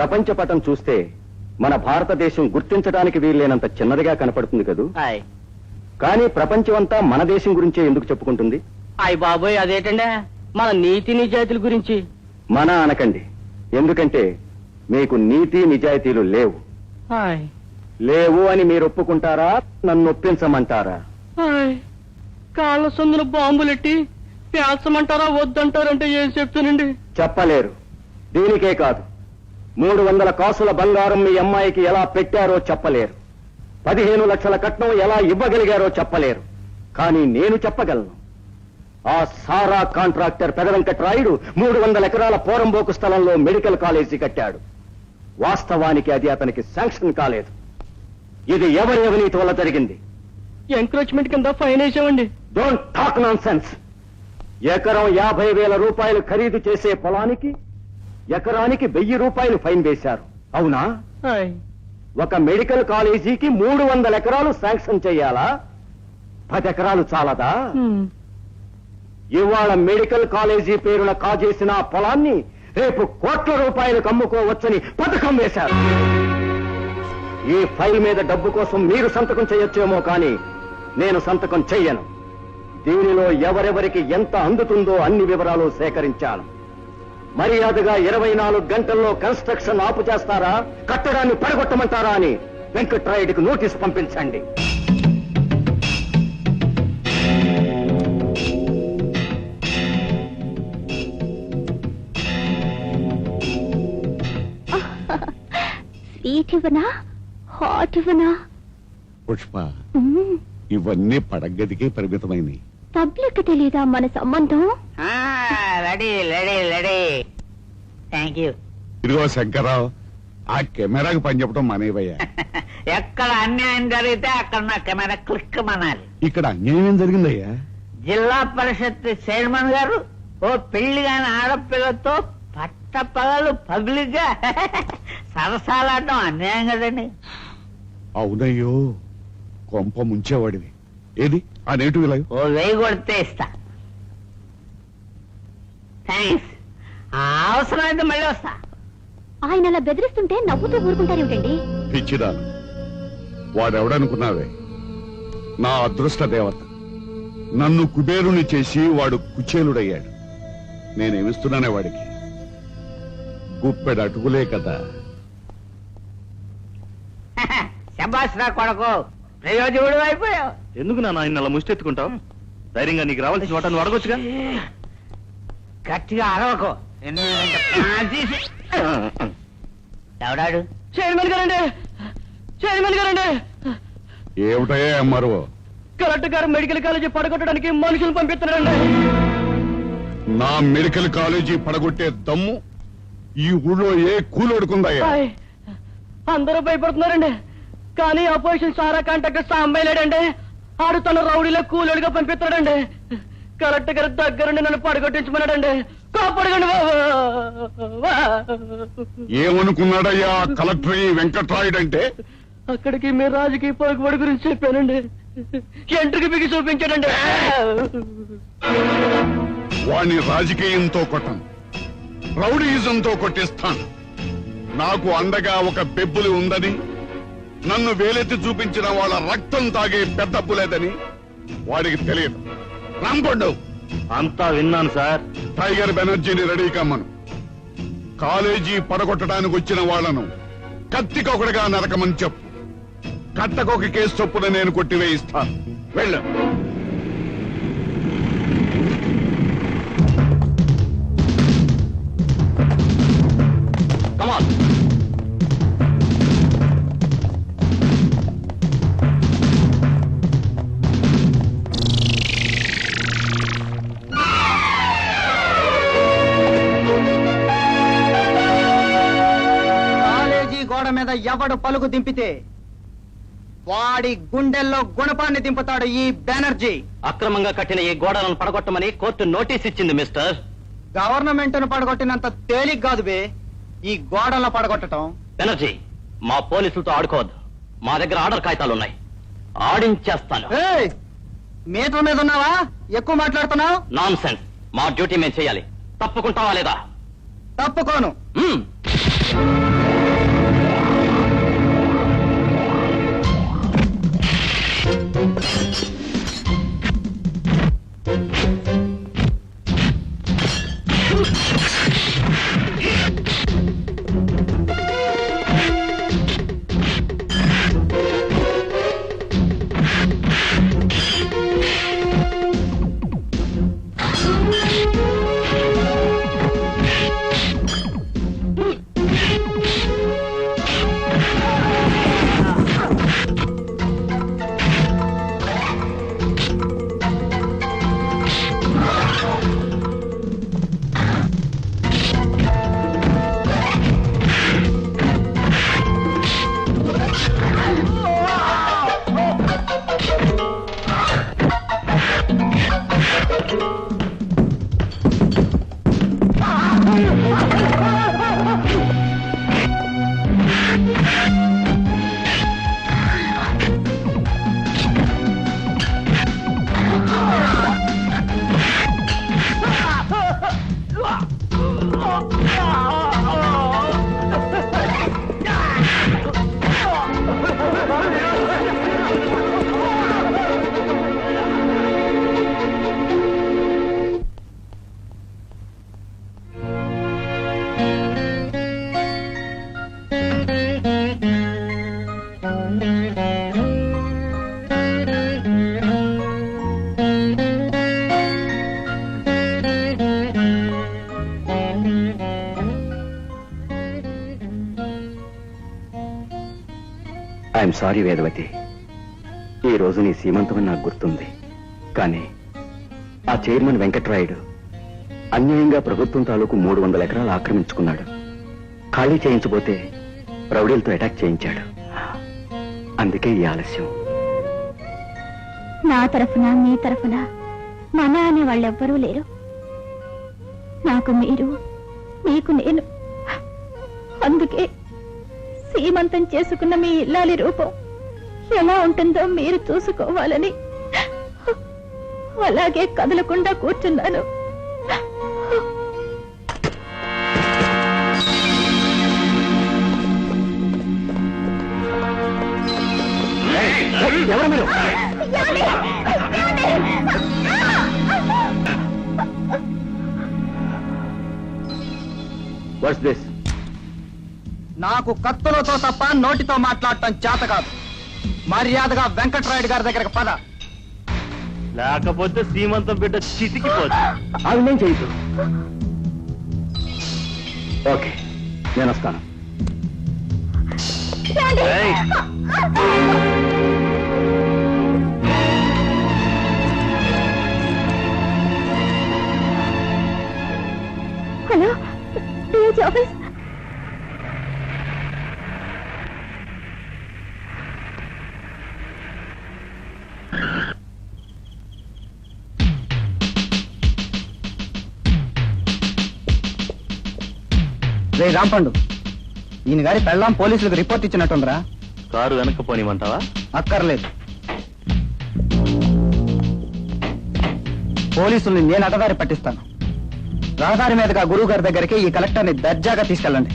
ప్రపంచ పటం చూస్తే మన భారతదేశం గుర్తించడానికి వీల్లేనంత చిన్నదిగా కనపడుతుంది కదూ. కానీ ప్రపంచమంతా మన దేశం గురించే ఎందుకు చెప్పుకుంటుంది? అయ్ బాబోయ్, అదేటండి మన నీతి నిజాయితీల గురించి. మన అనకండి, ఎందుకంటే మీకు నీతి నిజాయితీలు లేవు. లేవు అని మీరు ఒప్పుకుంటారా, నన్ను ఒప్పించమంటారా? కాళ్ళ సందులు బాంబులెట్టి పేల్చమంటారా వద్దంటారంటే ఏం చెప్తానండి? చెప్పలేరు. దీనికే కాదు, 300 కాసుల బంగారం మీ అమ్మాయికి ఎలా పెట్టారో చెప్పలేరు. 15 లక్షల కట్నం ఎలా ఇవ్వగలిగారో చెప్పలేరు. కానీ నేను చెప్పగలను. ఆ సారా కాంట్రాక్టర్ పెద వెంకట్రాయుడు 300 ఎకరాల పోరంబోకు స్థలంలో మెడికల్ కాలేజీ కట్టాడు. వాస్తవానికి అది అతనికి శాంక్షన్ కాలేదు. ఇది ఎవరి అవినీతి వల్ల జరిగింది. ఎంక్రోచ్మెంట్ కింద ఫైన్ వేసామండి. Don't talk nonsense. ఎకరం 50,000 రూపాయలు ఖరీదు చేసే పొలానికి ఎకరానికి 1000 రూపాయలు ఫైన్ వేశారు. అవునా? ఒక మెడికల్ కాలేజీకి 300 ఎకరాలు శాంక్షన్ చేయాలా? 10 ఎకరాలు చాలదా? ఇవాళ మెడికల్ కాలేజీ పేరున కాజేసిన ఆ పొలాన్ని రేపు కోట్ల రూపాయలకు అమ్ముకోవచ్చని పథకం వేశారు. ఈ ఫైల్ మీద డబ్బు కోసం మీరు సంతకం చేయొచ్చేమో కానీ నేను సంతకం చెయ్యను. దీనిలో ఎవరెవరికి ఎంత అందుతుందో అన్ని వివరాలు సేకరించాను. మర్యాదగా 24 గంటల్లో కన్స్ట్రక్షన్ ఆపు చేస్తారా, కట్టడాన్ని పడగొట్టమంటారా అని వెంకట్రాయుడికి నోటీస్ పంపించండి. స్వీట్ ఇవ్వనా, హాట్ ఇవ్వనా? పుష్ప, ఇవన్నీ పడగదికే పరిమితమైనవి. పబ్లిక్ తెలీదా మన సంబంధం? Ready ready ready. Thank you. ఇదిగో శంకర్రావు, ఆ కెమెరాకి పని చెప్పడం మానేవయ్యా. ఎక్కడ అన్యాయం జరిగితే అక్కడ నా కెమెరా క్లిక్ అనాలి. ఇక్కడ అన్యాయం జరిగిందయ్యా. జిల్లా పరిషత్ చైర్మన్ గారు ఓ పెళ్లి కాని ఆడపిల్లతో పట్టపగలు పబ్లిక్ గా సరసాలాడడం అన్యాయం కదండి. అవునయ్యో, కొంప ముంచేవాడివి. ఏది ఆ నేటివ్ ఇలా ఓ 1000 కొడితే ఇస్తా. థ్యాంక్స్. అవసరమైతే మళ్ళీ వస్తా. ఆయన అలా బెదిరిస్తుంటే నవ్వుతూ ఊరుకుంటారేమిటండి? పిచ్చిదాను, వాడెవడనుకున్నావే? నా అదృష్ట దేవత. నన్ను కుబేరుని చేసి వాడు కుచేలుడయ్యాడు. నేనేమిస్తున్నానే వాడికి? గుప్పెడు అటుకులే కదా. శబాష్ రా కొడుకు, ప్రయోజకుడు అయిపోయావు. ఎందుకు నాన్న ఆయన అలా ముష్టెత్తుకుంటావు? ధైర్యంగా నీకు రావాల్సిన చోట నువ్వు అడగొచ్చుగా. గట్టిగా అరవకు. ఎవడాడు? చైర్మన్ గారండి, చైర్మన్ గారండి. ఏమిటయ్యా అమ్మారు? కలెక్టర్ గారు మెడికల్ కాలేజీ పడగొట్టడానికి మనుషులు పంపిస్తున్నారండి. నా మెడికల్ కాలేజీ పడగొట్టే దమ్ము ఈ ఊళ్ళో ఏ కూలోడుకుందయ్యా? అందరూ భయపడుతున్నారండి. కానీ అపోజిషన్ సారా కాంట్రాక్టర్ సాంబయ్య లేడండి. ఆడు తన రౌడీలో కూలోడిగా పంపిస్తున్నాడండి. కలెక్టర్ గారి దగ్గరుండి నన్ను పడగొట్టించమన్నాడండి. కాపాడగండి బాబు. ఏమనుకున్నాడయ్యా కలెక్టర్ ఈ వెంకట్రాయుడు అంటే? అక్కడికి మీ రాజకీయ పలుకుబడి గురించి చెప్పానండి. ఎంట్రికి బిగి చూపించాడండి. వాణ్ణి రాజకీయంతో కొట్టను, రౌడీయిజంతో కొట్టిస్తాను. నాకు అండగా ఒక బెబ్బులి ఉందని, నన్ను వేలెత్తి చూపించిన వాళ్ళ రక్తం తాగే పెద్దప్పు లేదని వాడికి తెలియదు. రాంపండు, అంతా విన్నాను సార్. టైగర్ బెనర్జీని రెడీ కమ్మను. కాలేజీ పడగొట్టడానికి వచ్చిన వాళ్లను కత్తికొకటిగా నరకమని చెప్పు. కట్టకొక కేసు చొప్పున నేను కొట్టివేయిస్తాను. వెళ్ళు. కమాన్. కాలేజీ గోడ మీద ఎవడు పలుకు దింపితే వాడి గుండెల్లో గుణపాన్ని దింపుతాడు ఈ బెనర్జీ. అక్రమంగా కట్టిన ఈ గోడలను పడగొట్టమని కోర్టు నోటీస్ ఇచ్చింది మిస్టర్. గవర్నమెంట్ ను పడగొట్టినంత తేలిక కాదు బే ఈ గోడలను పడగొట్టడం. బెనర్జీ, మా పోలీసులతో ఆడుకోవద్దు. మా దగ్గర ఆర్డర్ కాగితాలున్నాయి. ఆడించేస్తాను. మీటర్ మీద ఉన్నావా? ఎక్కువ మాట్లాడుతున్నావు. Non sense. మా డ్యూటీ మేము చేయాలి. తప్పుకుంటావా లేదా? తప్పుకోను. I'm sorry Vedavathi. ఈ రోజు నీ సీమంతమని నాకు గుర్తుంది. కానీ ఆ చైర్మన్ వెంకట్రాయుడు అన్యాయంగా ప్రభుత్వం తాలూకు 300 ఎకరాలు ఆక్రమించుకున్నాడు. ఖాళీ చేయించబోతే రౌడీలతో అటాక్ చేయించాడు. అందుకే ఈ ఆలస్యం. నా తరఫున మీ తరఫున మన అనే వాళ్ళెవ్వరూ లేరు. నాకు మీరు, మీకు నేను. అందుకే సీమంతం చేసుకున్న మీ ఇల్లాలి రూపం ఎలా ఉంటుందో మీరు చూసుకోవాలని అలాగే కదలకుండా కూర్చున్నాను. ఎవరు మీరు? What's this? నాకు కత్తులతో తప్ప నోటితో మాట్లాడటం చేత కాదు. మర్యాదగా వెంకట్రాయుడు గారి దగ్గరకు పద, లేకపోతే సీమంతం బిడ్డ చితికిపోదు. ఆవిడేం చేయొద్దు. ఓకే, నేను వస్తాను. Hello, DIG office. రే రాంపండు, ఈయన గారి పెళ్ళాం పోలీసులకు రిపోర్ట్ ఇచ్చినట్టుందిరా. కారు వెనక్కి పోనిమంటావా? అక్కర్లేదు, పోలీసుల్ని నేను అటదారి పట్టిస్తాను. రహదారి మీదుగా గురువు గారి దగ్గరికి ఈ కలెక్టర్ని దర్జాగా తీసుకెళ్ళండి.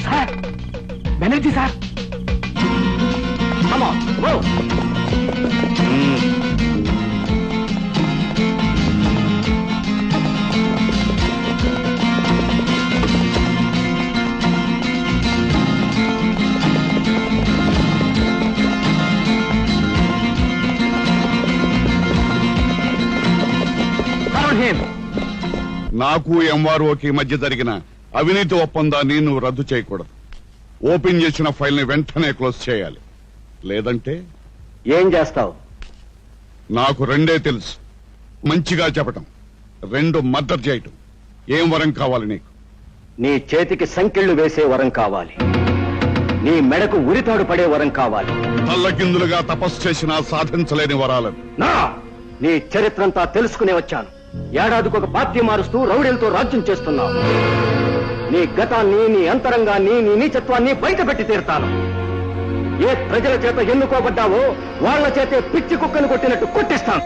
Sir, Banerjee sir. Come on, go. నాకు ఎంఆర్ఓకి మధ్య జరిగిన అవినీతి ఒప్పందాన్ని నువ్వు రద్దు చేయకూడదు. ఓపెన్ చేసిన ఫైల్ ని వెంటనే క్లోజ్ చేయాలి. లేదంటే ఏం చేస్తావు? నాకు రెండే తెలుసు. మంచిగా చెప్పటం, 2 మర్డర్ చేయటం. ఏం వరం కావాలి నీకు? నీ చేతికి సంకెళ్లు వేసే వరం కావాలి. నీ మెడకు ఉరితాడు పడే వరం కావాలి. తల్లకిందులుగా తపస్సు చేసినా సాధించలేని వరాలను. నా నీ చరిత్రంతా తెలుసుకునే వచ్చాను. ఏడాదికి ఒక పార్టీ మారుస్తూ రౌడీలతో రాజ్యం చేస్తున్నావు. నీ గతాన్ని, నీ అంతరంగాన్ని, నీ నీచత్వాన్ని బయట పెట్టి తీరుతాను. ఏ ప్రజల చేత ఎన్నుకోబడ్డావో వాళ్ల చేతే పిచ్చి కుక్కను కొట్టినట్టు కొట్టిస్తాను.